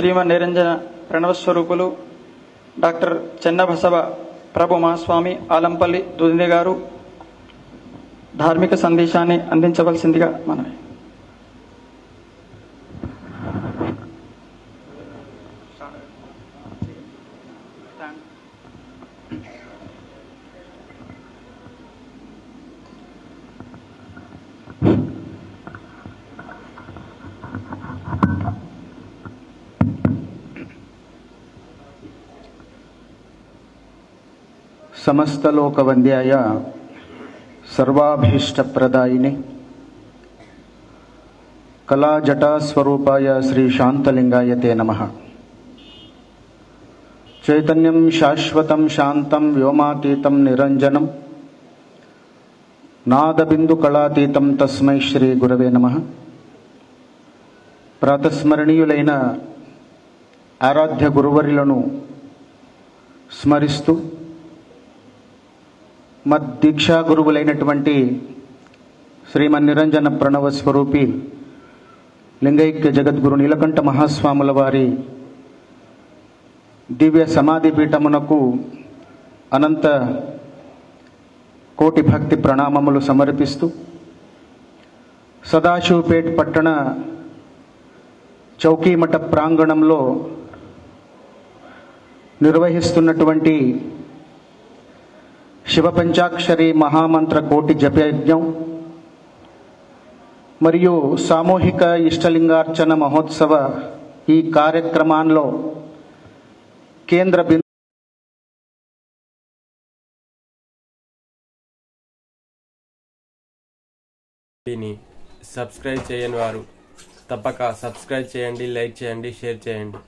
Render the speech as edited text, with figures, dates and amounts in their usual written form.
శ్రీమన్నిరంజన ప్రణవస్వరూపులు doctor Chennabasava ప్రభు మహాస్వామి ఆలంపల్లి దుదిందే గారు ధార్మిక సందేశాన్ని అందించవలసిందిగా మనవి. సమస్తలోకవంద్యాయ సర్వాభీష్టప్రదాయినే కళాజటాస్వరూపాయ శ్రీ శాంతలింగాయ తే నమః. చైతన్యం శాశ్వతం శాంతం వ్యోమాతీతం నిరంజనం నాదబిందుకళాతీతం తస్మై శ్రీ గురవే నమః. ప్రాతస్మరణీయులైన ఆరాధ్య గురువర్యులను స్మరిస్తూ మద్దీక్షా గురువులైనటువంటి శ్రీమన్నిరంజన ప్రణవ స్వరూపి లింగైక్య జగద్గురు నీలకంఠ మహాస్వాముల వారి దివ్య సమాధి పీఠమునకు అనంత కోటి భక్తి ప్రణామములు సమర్పిస్తూ సదాశివపేట్ పట్టణ చౌకీమఠ ప్రాంగణంలో నిర్వహిస్తున్నటువంటి శివ పంచాక్షరి మహామంత్ర కోటి జపయజ్ఞం మరియు సామూహిక ఇష్టలింగార్చన మహోత్సవ ఈ కార్యక్రమాల్లో కేంద్ర దీన్ని సబ్స్క్రైబ్ చేయని వారు తప్పక సబ్స్క్రైబ్ చేయండి, లైక్ చేయండి, షేర్ చేయండి.